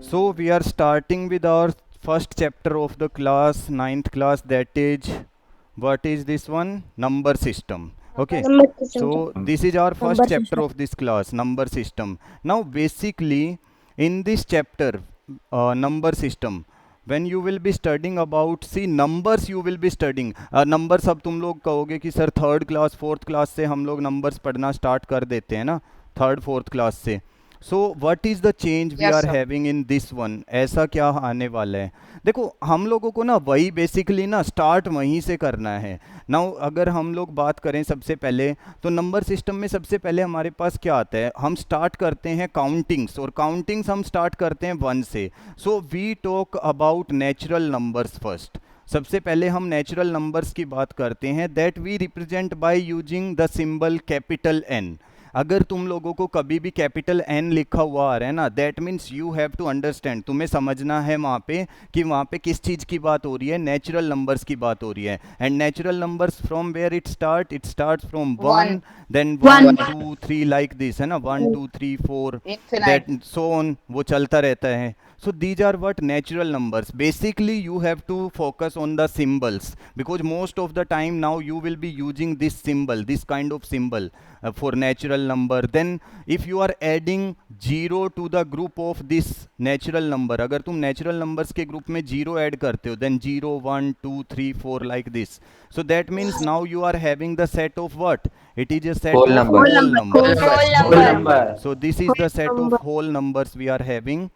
So we are starting with our first chapter of the class, ninth class, that is, what is this one? Number system. Okay. Number system. So this is our first Number chapter system. of this class, number system. Now basically in this chapter, number system, when you will be studying about, see numbers you will be studying. numbers अब तुम लोग कहोगे कि sir third class fourth class से हम लोग numbers पढ़ना start कर देते हैं ना, थर्ड फोर्थ क्लास से. So what is the change we Yes, are sir. Having in this one, ऐसा क्या आने वाला है. देखो हम लोगों को ना वही बेसिकली ना स्टार्ट वहीं से करना है. नाउ अगर हम लोग बात करें सबसे पहले, तो नंबर सिस्टम में सबसे पहले हमारे पास क्या आता है, हम स्टार्ट करते हैं काउंटिंग्स, और काउंटिंग्स हम स्टार्ट करते हैं वन से. So we talk about natural numbers first. सबसे पहले हम नेचुरल नंबर्स की बात करते हैं, that we represent by using the symbol capital N. अगर तुम लोगों को कभी भी कैपिटल एन लिखा हुआ आ रहा है ना, that means you have to understand, तुम्हें समझना है वहाँ पे कि वहाँ पे किस चीज़ की बात हो रही है, नेचुरल नंबर्स की बात हो रही है. And natural numbers from where it start from one, One. Then One. 1 2 3 like this है ना, 1 2 3 4, Infinite. दैट सो ऑन, वो चलता रहता है. So these are what natural numbers. Basically you have to focus on the symbols, because most of the time now you will be using this symbol, this kind of symbol for natural number. Then if you are adding zero to the group of this natural number, अगर तुम natural numbers के group में zero add करते हो, then 0 1 2 3 4 like this. So that means now you are having the set of what? It is a set Whole of numbers. whole numbers. Whole Whole number. number. So this is the set of whole numbers we are having.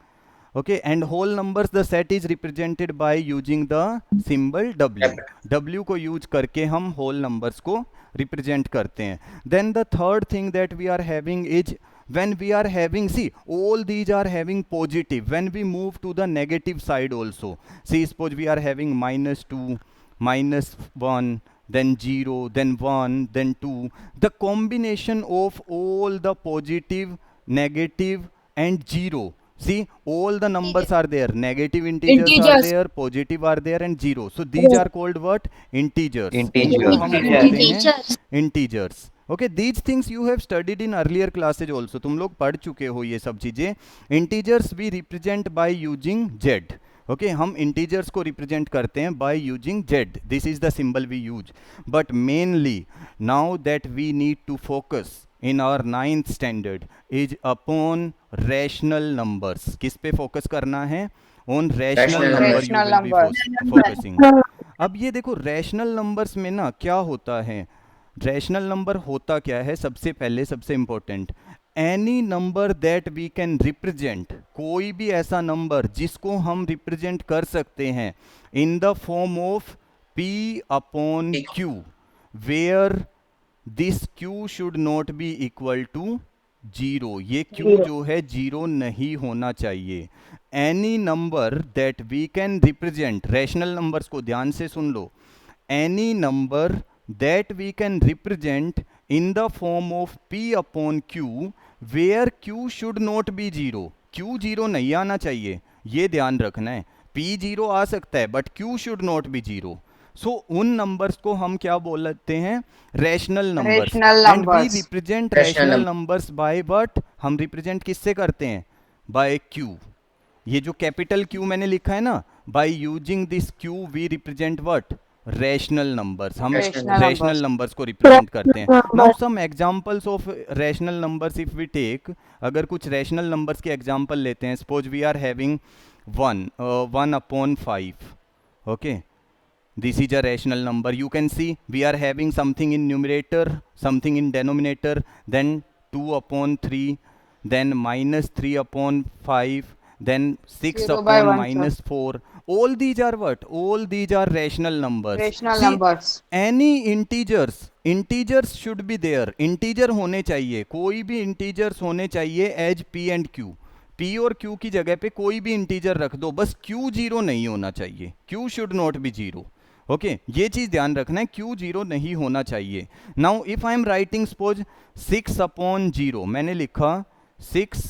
Okay, and whole numbers, the set is represented by using the symbol w. w को use करके हम whole numbers को represent करते हैं. Then the third thing that we are having is, when we are having, see all these are having positive, when we move to the negative side also, see suppose we are having -2, -1, then 0, then 1, then 2, the combination of all the positive, negative and 0. See, all the numbers are there. Negative integers are Integers. there, positive are there, and 0. So these are called what? Integers. Integers. इनको हम बोलते हैं Integers. integers. Okay, these things you have studied in earlier classes also. तुम लोग पढ़ चुके हो ये सब चीज़ें. Integers we represent by using z. Okay हम इंटीजर्स को रिप्रेजेंट करते हैं by using Z. This is the symbol we use. But mainly now that we need to focus in our ninth standard is upon rational numbers. किस पे focus करना है? on rational Rational number you Rational will be numbers. focusing. अब ये देखो rational numbers में ना क्या होता है, रैशनल नंबर होता क्या है, सबसे पहले सबसे important, any number that we can represent, कोई भी ऐसा नंबर जिसको हम रिप्रेजेंट कर सकते हैं in the form of p upon q, where this q should not be equal to 0. ये q जो है 0 नहीं होना चाहिए. Any number that we can represent, rational numbers को ध्यान से सुन लो, any number that we can represent in the form of p upon q where q should not be 0. q 0 नहीं आना चाहिए, ये ध्यान रखना है. p 0 आ सकता है but q should not be 0. So उन नंबर्स को हम क्या बोलते हैं? Rational numbers. Rational and we numbers. Represent Rational rational number. Numbers by what? हम रिप्रेजेंट किससे करते हैं? By q. ये जो कैपिटल Q मैंने लिखा है ना, by using this Q we represent what? Rational numbers. हम Rational रैशनल numbers. नंबर्स को रिप्रेजेंट करते हैं. Numbers. Now some examples of rational numbers if we take, अगर कुछ रैशनल नंबर्स के एग्जांपल लेते हैं, suppose we are having 1 upon 5. Okay, this is a rational number. You can see we are having something in numerator, something in denominator, then 2 upon 3, then -3 upon 5, then 6 0 by upon 1, sir. -4. All these are what? All these are rational numbers. Rational See, numbers. any integers should be there. integer होने चाहिए, कोई भी integers होने चाहिए as p and q. p और q की जगह पे कोई भी इंटीजर रख दो, बस q 0 नहीं होना चाहिए. q should not be 0. Okay, ये चीज ध्यान रखना है, q 0 नहीं होना चाहिए. Now if I am writing suppose 6 upon 0, मैंने लिखा 6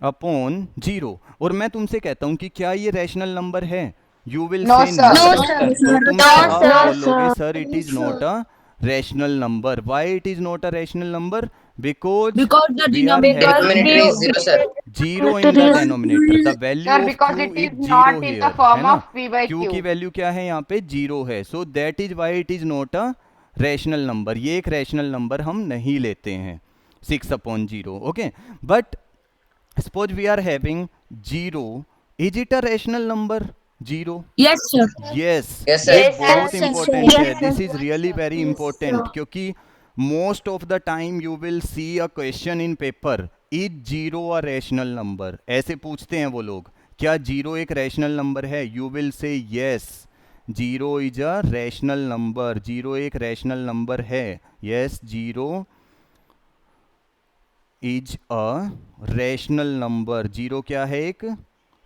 अपॉन 0, और मैं तुमसे कहता हूं कि क्या ये रैशनल नंबर है? यू विल No, से sir. No, no. sir. तो तुम No, क्या sir. बोलोगे? Sir it is not a rational number. Why it is not a rational number? Because Because the we are denominator having Denominator is 0, sir. Zero in the denominator, the value Sir, of because Q it is is zero not in the here, है form ना. of P by Q की Q. Value क्या है यहाँ पे, zero है. So that is why it is not a rational number. ये एक रैशनल नंबर हम नहीं लेते हैं 6/0. ओके, but suppose we are having zero, is it a rational number zero? yes sir. Yes, Yes, ये sir. बहुत Yes, इंपॉर्टेंट sir. है. This is really very important, क्योंकि most of the time you will see a question in paper, is zero a rational number, ऐसे पूछते हैं वो लोग. क्या जीरो एक रैशनल नंबर है? You will say yes, zero is a rational number. Zero एक रैशनल नंबर है. Yes, zero is a rational number. Zero क्या है? एक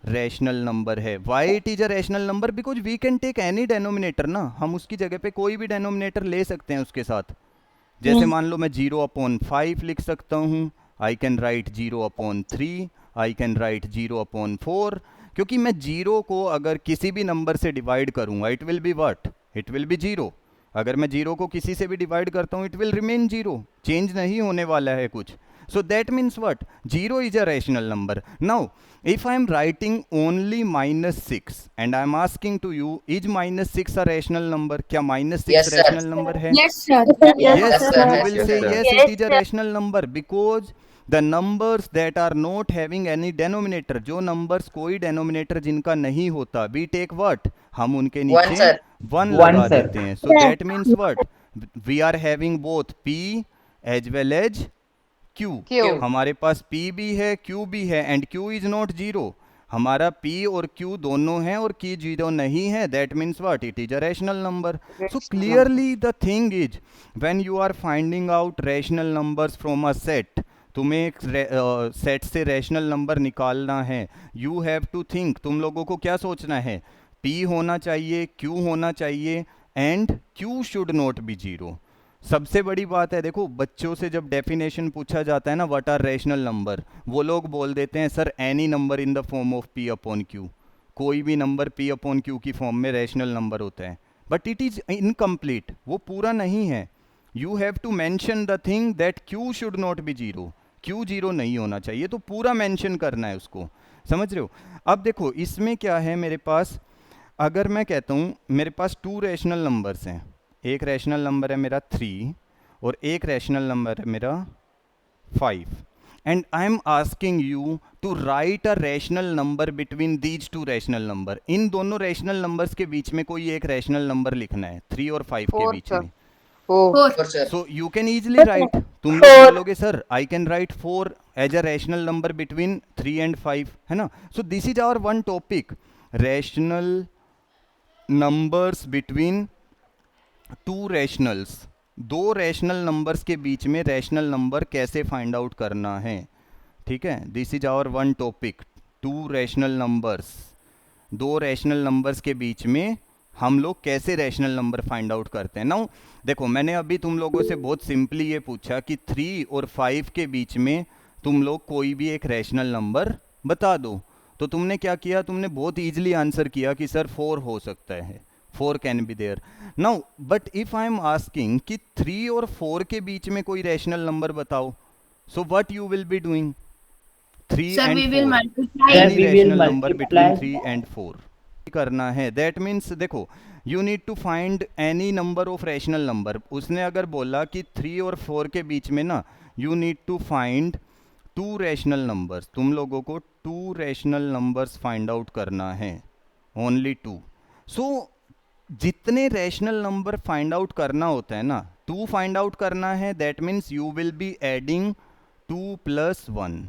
रैशनल नंबर है. Why it is a rational number? Because we can take any denominator ना, हम उसकी जगह पे कोई भी डेनोमिनेटर ले सकते हैं उसके साथ. जैसे मान लो मैं 0/5 लिख सकता हूँ, आई can right 0/3, I can right 0/4, क्योंकि मैं जीरो को अगर किसी भी नंबर से डिवाइड करूंगा it will be what, it will B zero. अगर मैं जीरो को किसी से भी डिवाइड करता हूँ it will remain zero, change नहीं होने वाला है कुछ. So that means what? 0 is a rational number. Now, if I am writing only -6 and I am asking to you, is -6 a rational number? क्या -6 Yes, sir. rational number है? Yes sir. Yes, Yes, sir. you Yes, will yes, say sir. yes, it is a rational number because the numbers that are not having any denominator, जो numbers कोई denominator जिनका नहीं होता, we take what? हम उनके One, नीचे sir. 1 One, लगा sir. देते हैं. So that means what? We are having both P as well as Q. Q. हमारे पास P भी है, Q भी है, and Q is not zero. हमारा P और Q दोनों हैं और Q जीरो नहीं है. That means what? It is a rational number. So clearly the thing is, when you are finding out rational numbers from a set, तुम्हें एक set से रैशनल नंबर निकालना है, यू हैव टू थिंक. तुम लोगों को क्या सोचना है? P होना चाहिए, Q होना चाहिए, and Q should not be zero. सबसे बड़ी बात है, देखो बच्चों से जब डेफिनेशन पूछा जाता है ना, व्हाट आर रैशनल नंबर, वो लोग बोल देते हैं sir any number in the form of P/Q. कोई भी नंबर P/Q की फॉर्म में रैशनल नंबर होता है. बट इट इज इनकम्प्लीट, वो पूरा नहीं है. You have to mention the thing that Q should not be zero. Q zero नहीं होना चाहिए, तो पूरा मेंशन करना है उसको. समझ रहे हो? अब देखो इसमें क्या है मेरे पास, अगर मैं कहता हूँ मेरे पास 2 रैशनल नंबर्स हैं, एक रैशनल नंबर है मेरा 3 और एक रैशनल नंबर है मेरा 5, and I am asking you to write a rational number between these 2 rational number. इन दोनों रैशनल नंबर्स के बीच में कोई एक रैशनल नंबर लिखना है, 3 और 5 के 4, बीच sir. में. 4. 4. Four, sir. So you can easily write, तुम लोग बोलोगे sir I can write 4 as a rational number between 3 and 5, है ना. So this is our one topic, rational numbers between 2 rationals. 2 rational numbers के बीच में रैशनल नंबर कैसे find out करना है. ठीक है, this is our one topic, 2 rational numbers. 2 rational numbers के बीच में हम लोग कैसे रैशनल नंबर फाइंड आउट करते हैं. नाउ देखो मैंने अभी तुम लोगों से बहुत सिंपली ये पूछा कि 3 और 5 के बीच में तुम लोग कोई भी एक रैशनल नंबर बता दो, तो तुमने क्या किया, तुमने बहुत ईजिली आंसर किया कि सर 4 हो सकता है, 4 can be there. Now but if I am asking कि 3 और 4 के बीच में कोई रैशनल नंबर बताओ, so what you will be doing? 3 Sir, and we will 4, multiply. Sir, any we will rational number between multiply. 3 and 4 करना है. That means देखो you need to find any number of rational number. उसने अगर बोला कि 3 और 4 के बीच में ना, you need to find 2 rational numbers. तुम लोगों को 2 रैशनल नंबर्स फाइंड आउट करना है, ओनली 2. सो जितने रैशनल नंबर फाइंड आउट करना होता है ना, 2 फाइंड आउट करना है, that means you will be adding 2 + 1.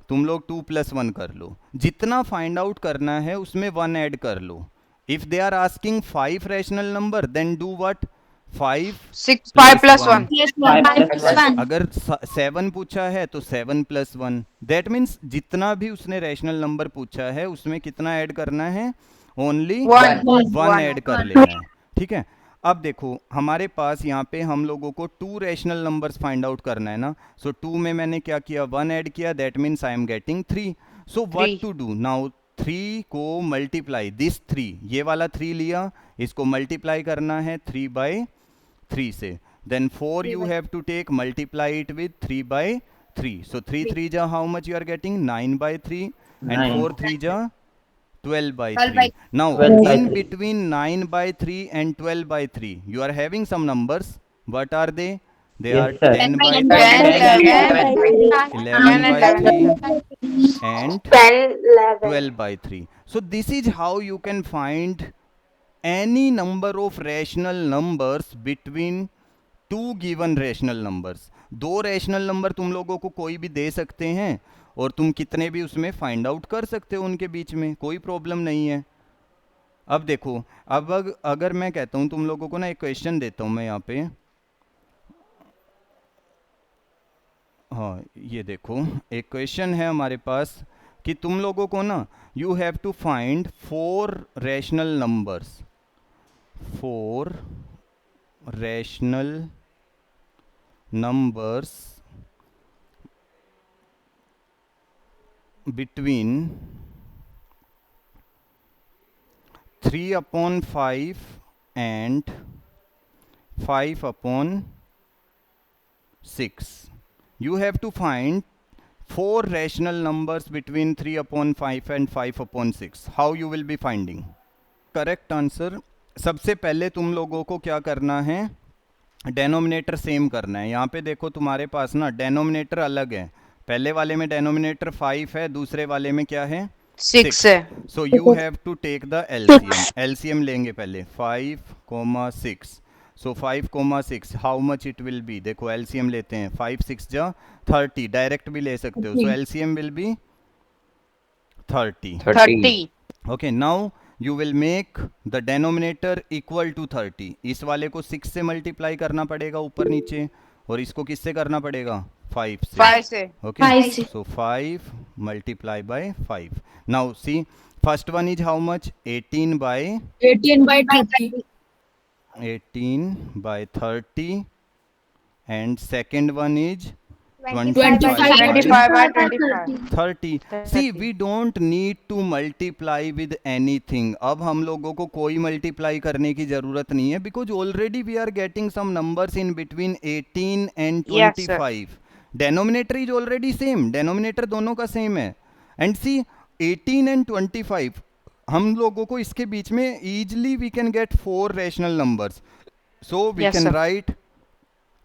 तुम लोग 2 + 1 कर लो. जितना फाइंड आउट करना है उसमें 1 ऐड कर लो. If they are asking 5 rational number, then do what? 5 6, 5 plus 1. Yes, Five 1. plus one. अगर 7 पूछा है तो 7 + 1. दैट मीन्स जितना भी उसने रैशनल नंबर पूछा है उसमें कितना ऐड करना है? ओनली 1. 1 ऐड कर लेना है. ठीक है, अब देखो हमारे पास यहाँ पे हम लोगों को 2 रैशनल नंबर्स फाइंड आउट करना है ना. सो 2 में मैंने क्या किया? 1 ऐड किया, that means I am getting 3. So what 3. To do now? 3 को मल्टीप्लाई दिस 3, ये वाला 3 लिया, इसको मल्टीप्लाई करना है 3/3 से. then 4 you have to take, multiply it with 3 by 3. So 3 3 ja how much you are getting? 9 by 3, and 9. 4 3 ja 12 by 12 3. by Now 12 by in 3. between 9 by 3 and 12 by 3 you are having some numbers. What are they? They Yes, are sir. 10 by 10 3, 10, 11 11, 11 10 by and 3, 11. and 11. 12 by 3. So this is how you can find any number of rational numbers between two given rational numbers. दो rational number तुम लोगों को कोई भी दे सकते हैं और तुम कितने भी उसमें फाइंड आउट कर सकते हो उनके बीच में, कोई प्रॉब्लम नहीं है. अब देखो, अब अगर मैं कहता हूं तुम लोगों को ना, एक क्वेश्चन देता हूं मैं यहाँ पे. हाँ ये देखो, एक क्वेश्चन है हमारे पास कि तुम लोगों को ना, you have to find 4 rational numbers, 4 rational numbers between 3 upon 5 and 5 upon 6. You have to find 4 rational numbers between 3 upon 5 and 5 upon 6. How you will be finding? Correct answer. सबसे पहले तुम लोगों को क्या करना है, डेनोमिनेटर सेम करना है. यहाँ पे देखो तुम्हारे पास ना डेनोमिनेटर अलग है. पहले वाले में डेनोमिनेटर 5 है, दूसरे वाले में क्या है? 6 है. So you have to take the LCM. LCM लेंगे पहले 5,6. So 5,6 how much it will be? देखो एलसीएम लेते हैं, 5 6 जा 30. डायरेक्ट भी ले सकते हो. So LCM will be 30. 30. Okay, now you will make the denominator equal to 30. इस वाले को 6 से मल्टीप्लाई करना पड़ेगा ऊपर नीचे, और इसको किससे करना पड़ेगा? 5 से. 5 से. Okay, so 5 multiply by 5. Now see, first one is how much? 18 by 30. 18 by 30, and second one is 25 25 by 25. 30. See, we don't need to multiply with anything. अब हम लोगों को कोई मल्टीप्लाई करने की जरूरत नहीं है, because already we are getting some numbers in between 18 and 25. Denominator is already same. Denominator दोनों का same है. And see, 18 and 25, हम लोगों को इसके बीच में easily we can get 4 rational numbers. So we can write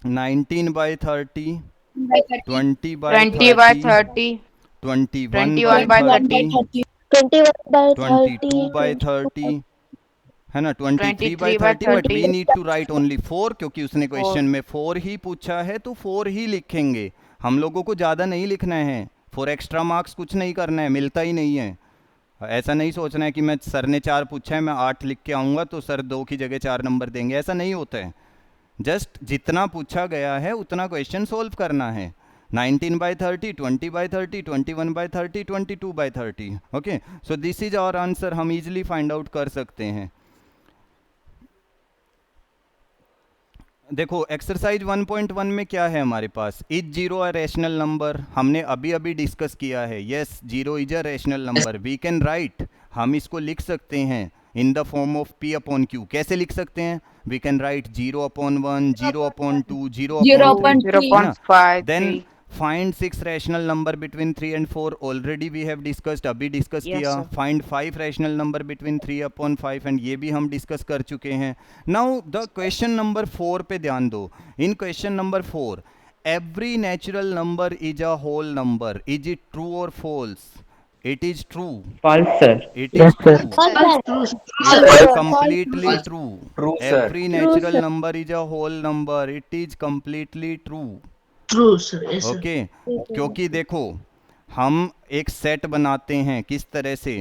19 by 30. 20 by 20 by 30. 21 by 30, 22 by 30, है ना, 23 by 30. But we need to write only 4, क्योंकि उसने क्वेश्चन में 4 ही पूछा है, तो 4 ही लिखेंगे. हम लोगों को ज़्यादा नहीं लिखना है, 4 एक्स्ट्रा मार्क्स कुछ नहीं करना है, मिलता ही नहीं है. ऐसा नहीं सोचना है कि मैं, सर ने 4 पूछा है, मैं 8 लिख के आऊँगा तो सर 2 की जगह 4 नंबर देंगे. ऐसा नहीं होता है. जस्ट जितना पूछा गया है उतना क्वेश्चन सोल्व करना है. 19 by 30, 20 by 30, 21 by 30, 22 by 30. Okay, so this is our answer. हम इजीली फाइंड आउट कर सकते हैं. देखो एक्सरसाइज 1.1 में क्या है हमारे पास? Is zero a rational number? हमने अभी अभी डिस्कस किया है. Yes, zero is a rational number. We can write, हम इसको लिख सकते हैं in the form of p upon q. कैसे लिख सकते हैं? We can write 0/1, 0/2, 0/3. Then find 6 rational number between 3 and 4. Already we have discussed, अभी डिस्कस किया. Find 5 rational number between 3/5, and ये भी हम डिस्कस कर चुके हैं. नाउ द क्वेश्चन नंबर 4 पे ध्यान दो. In question number 4, every natural number is a whole number. Is it true और false? It is true. False, sir. It is true. It is completely true. True, sir. Every natural number is a whole number. It is completely true. True, sir. Yes, sir. Okay. क्योंकि देखो, हम एक set बनाते हैं किस तरह से,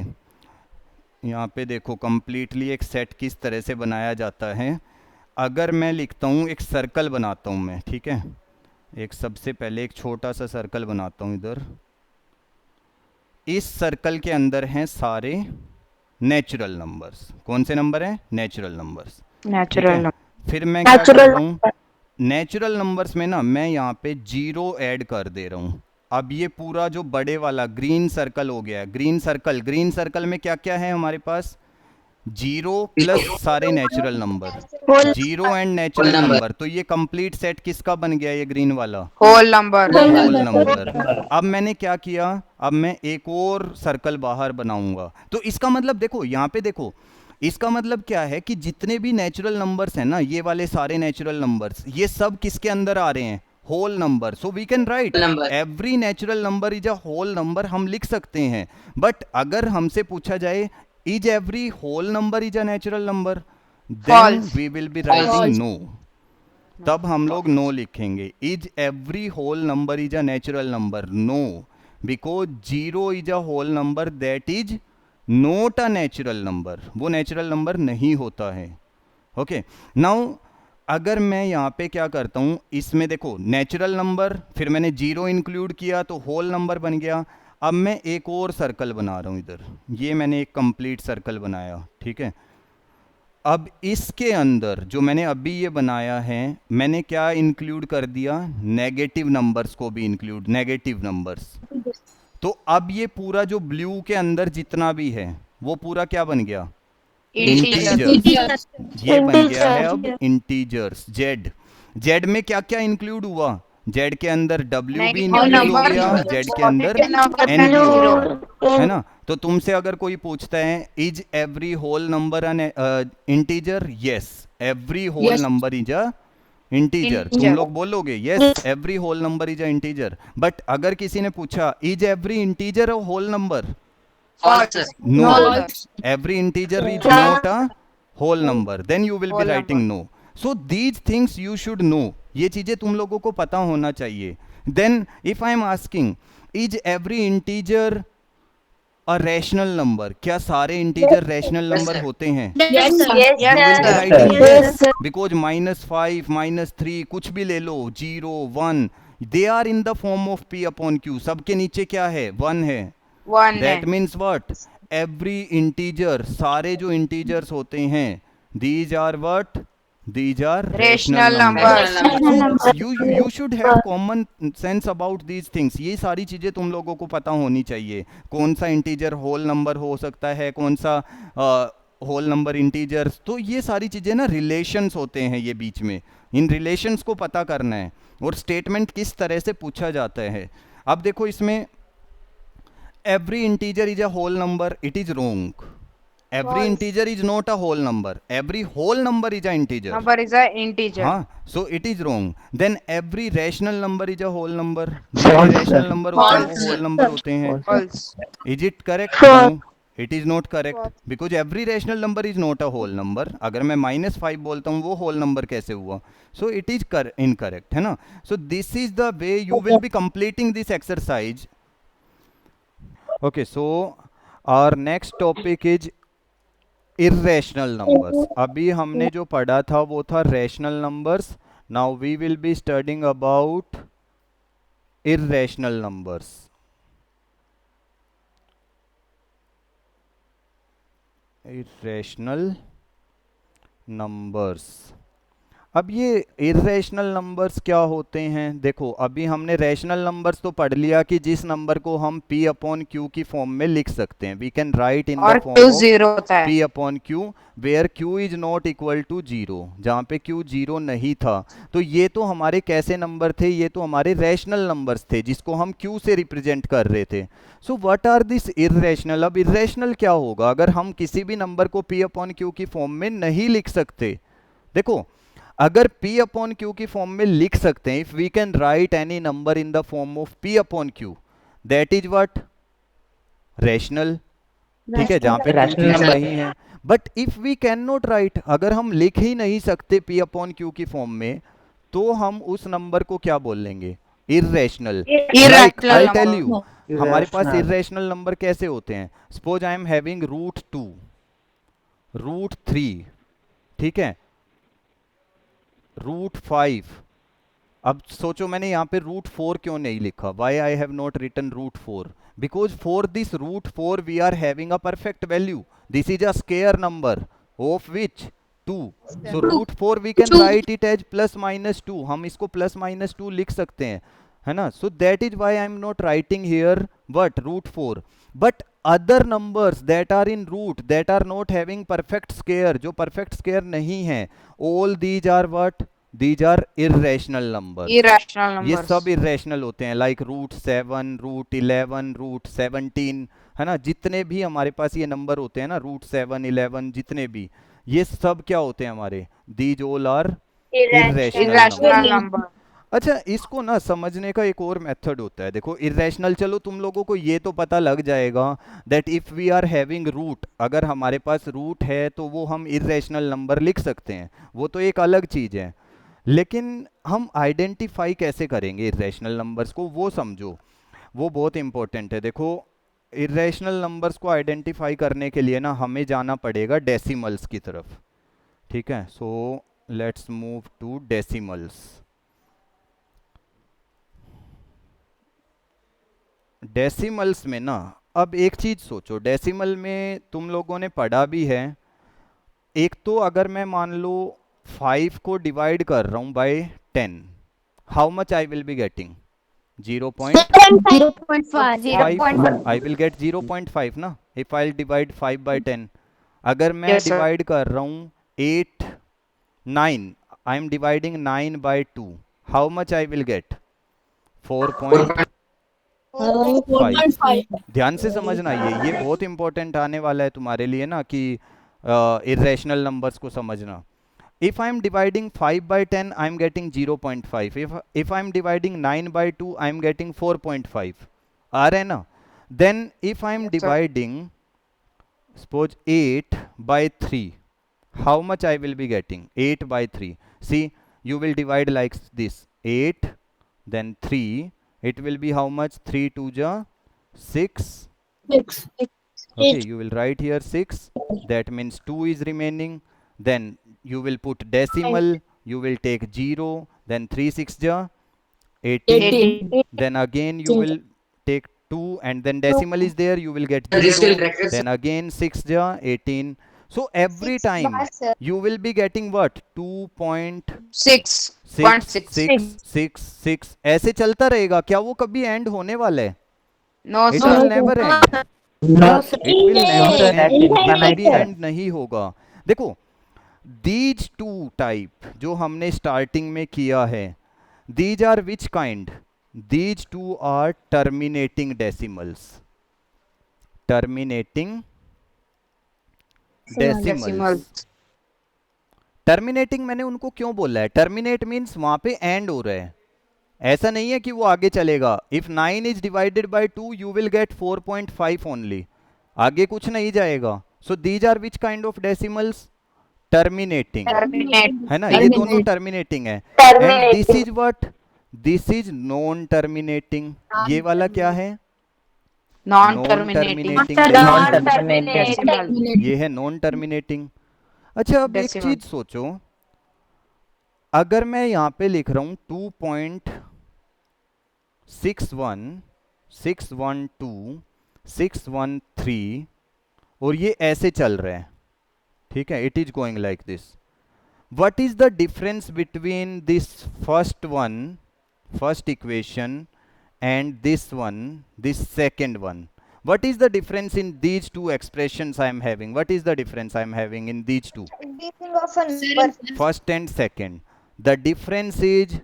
यहाँ पे देखो completely एक सेट किस तरह से बनाया जाता है. अगर मैं लिखता हूँ, एक सर्कल बनाता हूँ मैं, ठीक है, एक सबसे पहले एक छोटा सा सर्कल बनाता हूँ इधर. इस सर्कल के अंदर हैं सारे नेचुरल नंबर्स. कौन से नंबर हैं? Natural numbers. नेचुरल. फिर मैं क्या कर रहा हूँ, नेचुरल नंबर्स में ना मैं यहाँ पे 0 ऐड कर दे रहा हूँ. अब ये पूरा जो बड़े वाला ग्रीन सर्कल हो गया. ग्रीन सर्कल में क्या क्या है हमारे पास? जीरो प्लस सारे natural number, zero and natural number, तो ये कंप्लीट सेट किसका बन गया, ये ग्रीन वाला होल नंबर। Whole number. अब मैंने क्या किया, अब मैं एक और सर्कल बाहर बनाऊंगा, तो इसका मतलब देखो यहाँ पे देखो, इसका मतलब क्या है कि जितने भी नेचुरल नंबर्स हैं ना, ये वाले सारे नेचुरल नंबर्स, ये सब किसके अंदर आ रहे हैं, whole number. So we can write every natural number is a whole number, हम लिख सकते हैं। बट अगर हमसे पूछा जाए is every whole number is a natural number, then False. We will be writing no, तब हम लोग नो लिखेंगे। Is every whole number is a natural number, no, because zero is a whole number that is not a natural number, वो natural number नहीं होता है। Okay, now अगर मैं यहाँ पे क्या करता हूँ, इसमें देखो नेचुरल नंबर, फिर मैंने जीरो इंक्लूड किया तो होल नंबर बन गया। अब मैं एक और सर्कल बना रहा हूँ इधर, ये मैंने एक कंप्लीट सर्कल बनाया, ठीक है। अब इसके अंदर जो मैंने अभी ये बनाया है, मैंने क्या इंक्लूड कर दिया, नेगेटिव नंबर्स को भी इंक्लूड, नेगेटिव नंबर्स। तो अब ये पूरा जो ब्लू के अंदर जितना भी है वो पूरा क्या बन गया, इंटीजर्स, ये बन गया है अब इंटीजर्स। जेड, जेड में क्या क्या इंक्लूड हुआ, जेड के अंदर डब्ल्यू भी Negative इंक्लूड हो number, गया, जेड के अंदर number, एन भी हो zero. गया, है ना। तो तुमसे अगर कोई पूछता है is every whole number an integer, yes every whole number is a integer, तुम Integer. लोग बोलोगे yes every whole number is a integer. But अगर किसी ने पूछा is every integer a whole number, False. no, False. every integer is not a whole number, then you will be Whole writing no. So these things you should know, ये चीजें तुम लोगों को पता होना चाहिए। Then if I am asking is every integer a rational number, क्या सारे इंटीजर रैशनल नंबर होते हैं, Yes, sir. Yes, you will be sir. writing Yes, yes, because -5 -3 कुछ भी ले लो, 0 1, they are in the form of p upon q, सबके नीचे क्या है, 1 है। One दैट है। मीन्स व्हाट, एवरी इंटीजर, सारे जो इंटीजर्स होते हैं, these are what, these are Rational rational numbers. Numbers. You should have common sense about these things, ये सारी चीजें तुम लोगों को पता होनी चाहिए। कौन सा इंटीजर होल नंबर हो सकता है, कौन सा होल नंबर इंटीजर्स, तो ये सारी चीजें ना रिलेशंस होते हैं ये बीच में, इन रिलेशंस को पता करना है, और स्टेटमेंट किस तरह से पूछा जाता है। अब देखो इसमें every integer is a whole number, it is wrong. Every False. integer is not a whole number, every whole number is a integer. Number is a integer. हाँ, so it is wrong. Then every rational number is a whole number, सारे rational number होते हैं वो whole number होते हैं। False. Is it correct? No, it is not correct, because every rational number is not a whole number। अगर मैं -5 बोलता हूँ वो whole number कैसे हुआ, so it is incorrect, है ना। So this is the way you will be completing this exercise। Okay, so our next topic is irrational numbers। अभी हमने जो पढ़ा था वो था rational numbers, now we will be studying about irrational numbers। irrational numbers, अब ये irrational numbers क्या होते हैं, देखो अभी हमने रैशनल नंबर्स तो पढ़ लिया कि जिस नंबर को हम p अपॉन q की फॉर्म में लिख सकते हैं, we can write in the और फॉर्म Q ऑफ zero होता है। p upon q where q is not equal to 0, जहाँ पे q 0 नहीं था। तो ये तो हमारे कैसे नंबर थे, ये तो हमारे रैशनल नंबर्स थे जिसको हम q से रिप्रेजेंट कर रहे थे। So what are this irrational, अब इरेशनल क्या होगा अगर हम किसी भी नंबर को p अपॉन q की फॉर्म में नहीं लिख सकते। देखो अगर p अपॉन q की फॉर्म में लिख सकते हैं, if we can write any number in the form of p upon q, that is what, rational, ठीक है, जहां पे q चीज नहीं है। But if we can not right, अगर हम लिख ही नहीं सकते p अपॉन q की फॉर्म में, तो हम उस नंबर को क्या बोल लेंगे, irrational. Like I tell you, हमारे पास इरेशनल नंबर कैसे होते हैं, सपोज आई एम हैविंग √2 √3, ठीक है, √5। अब सोचो मैंने यहाँ पे √4 क्यों नहीं लिखा, why I have not written √4, because for this √4 we are having a perfect value, this is a square number of which 2, so √4 we can write it as +-2, हम इसको +-2 लिख सकते हैं, है ना। So that is why I am not writing here but √4। But other numbers that are in root that are not having perfect square, जो perfect square नहीं है, all these are what, these are irrational numbers, irrational ये numbers. सब irrational होते हैं, like √7, √11, √17, है ना, जितने भी हमारे पास ये नंबर होते हैं ना, √7, 11, जितने भी, ये सब क्या होते हैं हमारे, these all are irrational Irrational number. number. अच्छा, इसको ना समझने का एक और मेथड होता है, देखो इरेशनल, चलो तुम लोगों को ये तो पता लग जाएगा that if we are having root, अगर हमारे पास रूट है तो वो हम इरेशनल नंबर लिख सकते हैं, वो तो एक अलग चीज़ है, लेकिन हम आइडेंटिफाई कैसे करेंगे इरेशनल नंबर्स को, वो समझो, वो बहुत इंपॉर्टेंट है। देखो इरेशनल नंबर्स को आइडेंटिफाई करने के लिए ना हमें जाना पड़ेगा डेसिमल्स की तरफ, ठीक है, so let's move to decimals. Decimals में ना, अब एक चीज़ सोचो, डेसिमल में तुम लोगों ने पढ़ा भी है, एक तो अगर मैं मान लो 5 को डिवाइड कर रहा हूँ by 10, how much I will be getting, 0.5, 0.5. I will get 0.5 ना, इफ आई डिवाइड 5 बाय 10। अगर मैं Yes, sir. डिवाइड कर रहा हूँ 8, 9, I am dividing 9 by 2, how much I will get, 4.5। 4.5. ध्यान से समझना, ये बहुत इंपॉर्टेंट आने वाला है तुम्हारे लिए ना, कि इरेशनल नंबर्स को समझना। If I am dividing 5 by 10 I am getting 0.5, if I am dividing 9 by 2 I am getting 4.5, आ रहे हैं ना। Then if I am Yes, sir. Dividing suppose 8 by 3, how much I will be getting, 8 by 3, see you will divide like this, 8 then 3, it will be how much, 3 2 ja 6, 6. okay, you will write here 6, that means 2 is remaining, then you will put decimal, you will take 0, then 3 6 ja 18, 18. then again you will take 2 and then decimal is there, you will get 0, then again 6 ja 18, so every time you will be getting what, 2.6 6.6. 6 6, ऐसे चलता रहेगा क्या, वो कभी and होने वाला है, No, it sir. Will never and, it will never and, ये कभी एंड नहीं होगा। देखो दीज टू टाइप जो हमने स्टार्टिंग में किया है, these are which kind, these two are terminating decimals, terminating decimals. Decimals. Terminating मैंने उनको क्यों बोला है, टर्मिनेट मीन्स वहां पे एंड हो रहा है, ऐसा नहीं है कि वो आगे चलेगा। If 9 is divided by 2 you will get 4.5 only, आगे कुछ नहीं जाएगा। So these are which kind of decimals, terminating, Terminate. है ना, ये दोनों टर्मिनेटिंग है। And this is what, this is non terminating, ये वाला क्या है, Non-terminating. Decimal, Decimal. ये है नॉन टर्मिनेटिंग। अच्छा अब एक Decimal. चीज सोचो, अगर मैं यहाँ पे लिख रहा हूँ 2.61 612 613 और ये ऐसे चल रहा है, ठीक है, it is going like this, what is the difference between this first one, first equation and this one, this second one, what is the difference in these two expressions I am having, what is the difference I am having in these two, first and second? The difference is,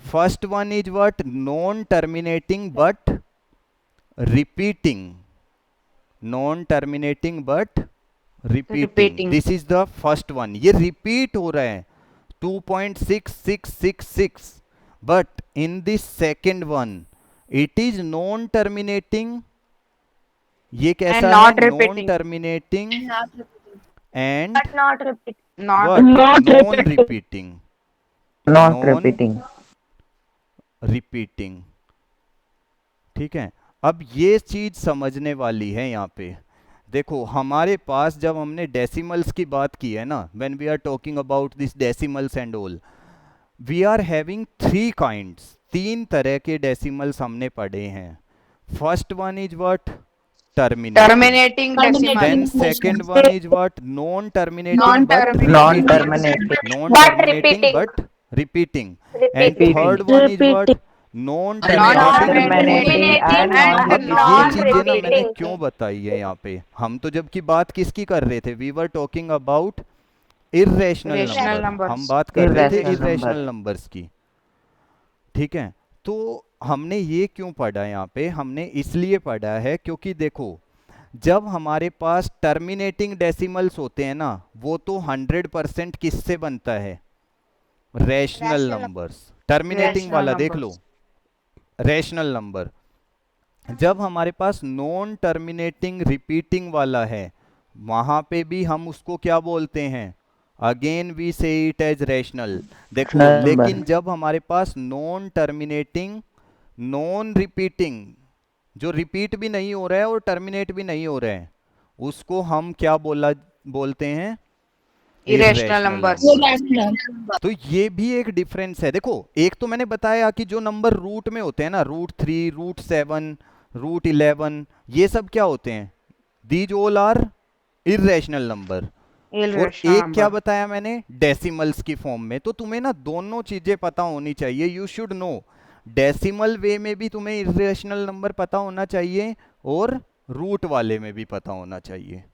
first one is what, non terminating but repeating, non terminating but repeating, this is the first one, ये repeat हो रहा है 2.6666, but in this second one it is non terminating, ये कैसा And not है, non repeating. terminating and Not repeat. Not. what, non repeating, Not non repeating. repeating, ठीक है। अब ये चीज समझने वाली है यहाँ पे, देखो हमारे पास जब हमने डेसिमल्स की बात की है ना, when we are talking about this decimals and all, we are having 3 kinds, 3 तरह के डेसिमल्स हमने पढ़े हैं। First one is what, terminating, Terminating decimal. then second one is what, non terminating but Non-terminating. Non-terminating. non But terminating repeating. but repeating, and Repeating. third one is what, Repeating. Non Non-terminating terminating. and अब ये चीजें ना मैंने non-repeating। क्यों बताई है यहाँ पे, हम तो जबकि बात किसकी कर रहे थे, we were talking about irrational Irrational number, हम numbers. बात कर रहे थे Irrational इर्रेशनल number। नंबर्स की। ठीक है, तो हमने ये क्यों पढ़ा यहाँ पे, हमने इसलिए पढ़ा है क्योंकि देखो जब हमारे पास टर्मिनेटिंग डेसिमल्स होते हैं ना, वो तो 100% किससे बनता है, रैशनल नंबर्स। टर्मिनेटिंग Rational वाला देख लो, numbers. Rational number. जब हमारे पास नॉन टर्मिनेटिंग रिपीटिंग वाला है, वहां पे भी हम उसको क्या बोलते हैं, अगेन वी से इट एज रैशनल। देखो Rational number। लेकिन जब हमारे पास नॉन टर्मिनेटिंग नॉन रिपीटिंग, जो रिपीट भी नहीं हो रहा है और टर्मिनेट भी नहीं हो रहा है, उसको हम क्या बोलते हैं, Irrational numbers. तो ये भी एक डिफरेंस है। देखो एक तो मैंने बताया कि जो नंबर रूट में होते हैं ना, √3, √7, √11, ये सब क्या होते हैं, these all are irrational number. और Irrational एक क्या number. बताया मैंने, डेसिमल्स की फॉर्म में। तो तुम्हें ना दोनों चीजें पता होनी चाहिए, यू शुड नो, डेसिमल वे में भी तुम्हें इर्रेशनल नंबर पता होना चाहिए और रूट वाले में भी पता होना चाहिए।